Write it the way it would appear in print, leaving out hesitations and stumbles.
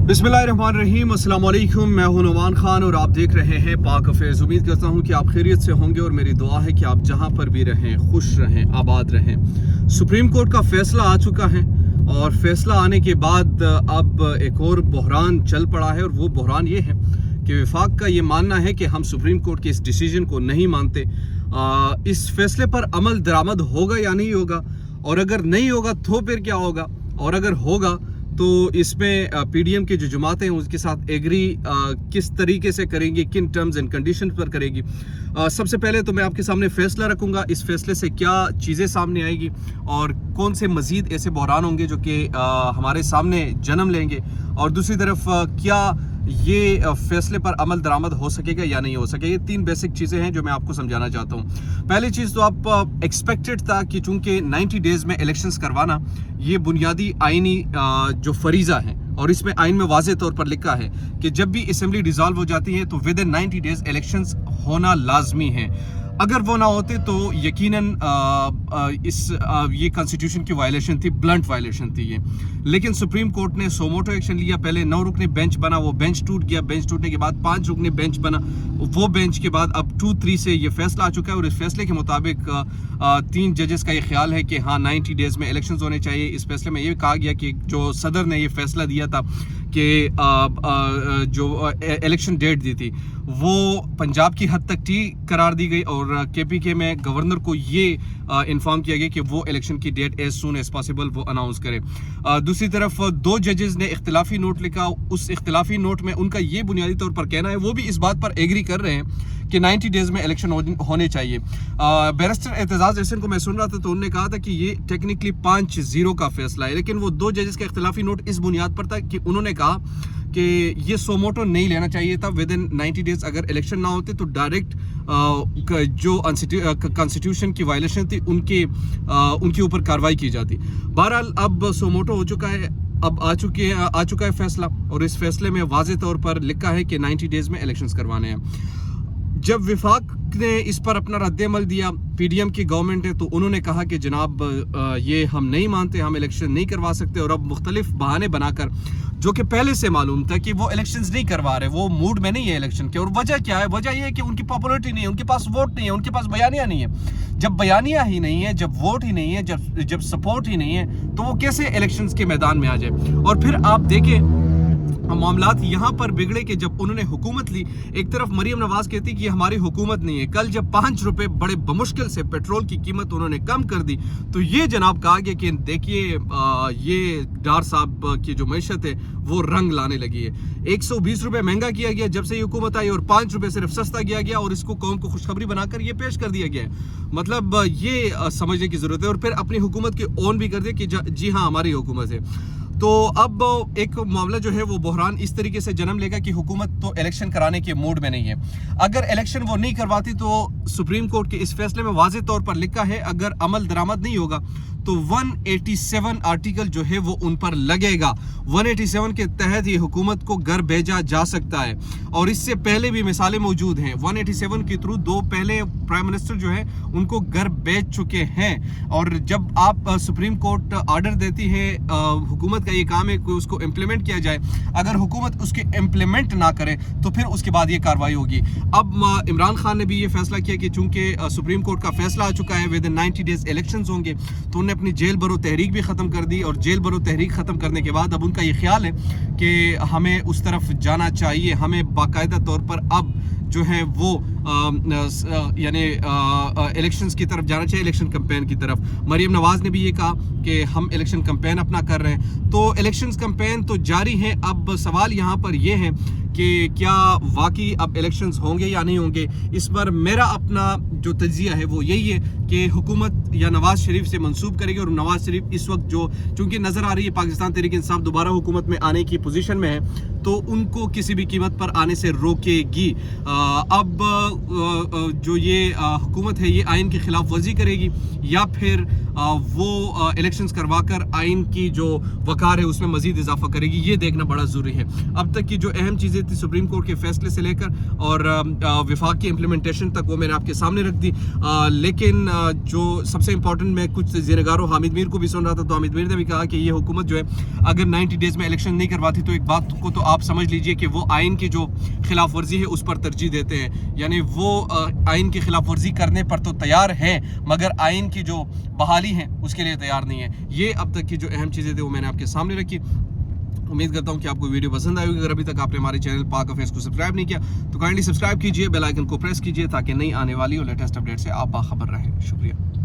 बिस्मिल्लाहिर्रहमानिर्रहीम, अस्सलाम वालेकुम। मैं हूं नुमान खान और आप देख रहे हैं पाक अफेयर्स। उम्मीद करता हूं कि आप खैरियत से होंगे और मेरी दुआ है कि आप जहां पर भी रहें खुश रहें, आबाद रहें। सुप्रीम कोर्ट का फैसला आ चुका है और फैसला आने के बाद अब एक और बहरान चल पड़ा है और वो बहरान ये है कि वफाक का ये मानना है कि हम सुप्रीम कोर्ट के इस डिसीजन को नहीं मानते। इस फैसले पर अमल दरामद होगा या नहीं होगा, और अगर नहीं होगा तो फिर क्या होगा, और अगर होगा तो इसमें पीडीएम की जो जमातें हैं उसके साथ एग्री किस तरीके से करेंगी, किन टर्म्स एंड कंडीशंस पर करेगी। सबसे पहले तो मैं आपके सामने फैसला रखूंगा, इस फैसले से क्या चीज़ें सामने आएगी और कौन से मज़ीद ऐसे बहरान होंगे जो कि हमारे सामने जन्म लेंगे, और दूसरी तरफ क्या ये फैसले पर अमल दरामद हो सकेगा या नहीं हो सकेगा। ये तीन बेसिक चीज़ें हैं जो मैं आपको समझाना चाहता हूँ। पहली चीज़ तो आप एक्सपेक्टेड था कि चूंकि 90 डेज़ में इलेक्शंस करवाना ये बुनियादी आइनी जो फरीज़ा है, और इसमें आइन में वाज़े तौर पर लिखा है कि जब भी असेंबली डिसॉल्व हो जाती है तो विद इन 90 डेज़ इलेक्शंस होना लाजमी है। अगर वो ना होते तो यकीनन ये कॉन्स्टिट्यूशन की वायलेशन थी, ब्लंट वायलेशन थी ये। लेकिन सुप्रीम कोर्ट ने सोमोटो एक्शन लिया। पहले 9 रुकनी बेंच बना, वो बेंच टूट गया। बेंच टूटने के बाद 5 रुकनी बेंच बना, वो बेंच के बाद अब 2-3 से ये फैसला आ चुका है। और इस फैसले के मुताबिक 3 जजेस का ये ख्याल है कि हाँ 90 डेज़ में इलेक्शंस होने चाहिए। इस फैसले में ये कहा गया कि जो सदर ने ये फैसला दिया था कि जो इलेक्शन डेट दी थी वो पंजाब की हद तक ठीक करार दी गई, और केपीके में गवर्नर को ये इन्फॉर्म किया गया कि वो इलेक्शन की date as soon as possible वो अनाउंस करे। दूसरी तरफ 2 जजेस ने इख्तिलाफी नोट लिखा। उस इख्तिलाफी नोट में उनका ये बुनियादी तौर पर कहना है, वो भी इस बात पर एग्री कर रहे हैं कि 90 डेज़ में इलेक्शन होने चाहिए। बैरिस्टर एतजाज़ एहसन को मैं सुन रहा था तो उन्होंने कहा था कि ये टेक्निकली 5-0 का फैसला है, लेकिन वो 2 जजेस का इख्तिलाफी नोट इस बुनियाद पर था कि उन्होंने कहा कि ये सोमोटो नहीं लेना चाहिए था। विद इन 90 डेज़ अगर इलेक्शन ना होते तो डायरेक्ट जो कॉन्स्टिट्यूशन की वायलेशन थी उनके ऊपर कार्रवाई की जाती। बहरहाल अब सोमोटो हो चुका है, अब आ चुका है फैसला, और इस फैसले में वाज़े तौर पर लिखा है कि 90 डेज़ में इलेक्शंस करवाने हैं। जब विफाक ने इस पर अपना रद्द-ए-अमल दिया, पीडीएम की गवर्नमेंट है, तो उन्होंने कहा कि जनाब ये हम नहीं मानते, हम इलेक्शन नहीं करवा सकते। और अब मुख्तलिफ बहाने बनाकर, जो कि पहले से मालूम था कि वो इलेक्शंस नहीं करवा रहे, वो मूड में नहीं है इलेक्शन के। और वजह क्या है? वजह ये है कि उनकी पॉपुलरिटी नहीं है, उनके पास वोट नहीं है, उनके पास बयानिया नहीं है। जब बयानिया ही नहीं है, जब वोट ही नहीं है, जब सपोर्ट ही नहीं है, तो वो कैसे इलेक्शंस के मैदान में आ जाए। और फिर आप देखें मामलात यहाँ पर बिगड़े कि जब उन्होंने हुकूमत ली, एक तरफ मरीम नवाज कहती कि हमारी हुकूमत नहीं है। कल जब 5 रुपए बड़े बमुश्किल से पेट्रोल की कीमत उन्होंने कम कर दी, तो ये जनाब कहा गया कि देखिए ये डार साहब की जो मैशत है वो रंग लाने लगी है। 120 रुपए महंगा किया गया जब से ये हुकूमत आई, और 5 रुपए सिर्फ सस्ता किया गया, और इसको कौम को खुशखबरी बनाकर ये पेश कर दिया गया है। मतलब ये समझने की जरूरत है। और फिर अपनी हुकूमत की ऑन भी कर दिया कि जी हाँ हमारी हुकूमत है। तो अब एक मामला जो है वो बहरान इस तरीके से जन्म लेगा कि हुकूमत तो इलेक्शन कराने के मूड में नहीं है। अगर इलेक्शन वो नहीं करवाती तो सुप्रीम कोर्ट के इस फैसले में वाज़े तौर पर लिखा है अगर अमल दरामद नहीं होगा तो 187 आर्टिकल जो है वो उन पर लगेगा। 187 के तहत ये हुकूमत को घर भेजा जा सकता है, और इससे पहले भी मिसालें मौजूद हैं। 187 के थ्रू 2 पहले प्राइम मिनिस्टर जो है उनको घर भेज चुके हैं। और जब आप सुप्रीम कोर्ट ऑर्डर देती है, हुकूमत का ये काम है कि उसको इम्प्लीमेंट किया जाए। अगर हुकूमत उसके इम्प्लीमेंट ना करे तो फिर उसके बाद ये कार्रवाई होगी। अब इमरान खान ने भी ये फैसला किया कि चूंकि सुप्रीम कोर्ट का फैसला आ चुका है, विद इन 90 डेज इलेक्शंस होंगे, तो उन्होंने अपनी जेल भरो तहरीक भी ख़त्म कर दी। और जेल भरो तहरीक ख़त्म करने के बाद अब उनका ये ख्याल है कि हमें उस तरफ जाना चाहिए, हमें बाकायदा तौर पर अब जो है वो यानी इलेक्शंस की तरफ जाना चाहिए, इलेक्शन कैंपेन की तरफ। मरीम नवाज ने भी ये कहा कि हम इलेक्शन कैंपेन अपना कर रहे हैं, तो इलेक्शंस कैंपेन तो जारी है। अब सवाल यहाँ पर ये है कि क्या वाकई अब इलेक्शंस होंगे या नहीं होंगे। इस पर मेरा अपना जो तजिया है वो यही है कि हुकूमत या नवाज शरीफ से मंसूब करेगी, और नवाज शरीफ इस वक्त जो चूंकि नज़र आ रही है पाकिस्तान तहरीक इंसाफ दोबारा हुकूमत में आने की पोजीशन में है, तो उनको किसी भी कीमत पर आने से रोकेगी। अब जो ये हुकूमत है ये आइन की खिलाफ वर्जी करेगी, या फिर वो इलेक्शंस करवा कर आइन की जो वकार है उसमें मजीद इजाफा करेगी, ये देखना बड़ा ज़रूरी है। अब तक की जो अहम चीज़ें थी सुप्रीम कोर्ट के फैसले से लेकर और विफाक की इम्प्लीमेंटेशन तक, वो मैंने आपके सामने रख दी। लेकिन जो सबसे इंपॉर्टेंट, मैं कुछ ज़ेनगारों हामिद मीर को भी सुन रहा था, तो हामिद मीर ने भी कहा कि ये हुकूमत जो है अगर 90 डेज़ में इलेक्शन नहीं करवाती तो एक बात को तो आप समझ लीजिए कि वो आइन की जो खिलाफ वर्जी है उस पर तरजीह देते हैं। यानी वो आइन की खिलाफ वर्जी करने पर तो तैयार हैं मगर आइन की जो बहाली है उसके लिए तैयार नहीं है। ये अब तक की जो अहम चीज़ें थी वो मैंने आपके सामने रखी। उम्मीद करता हूँ कि आपको वीडियो पसंद आएगी। अगर अभी तक आपने हमारे चैनल पाक अफेयर्स को सब्सक्राइब नहीं किया तो काइंडली सब्सक्राइब कीजिए, बेल आइकन को प्रेस कीजिए ताकि नई आने वाली और लेटेस्ट अपडेट से आप बाखबर रहें। शुक्रिया।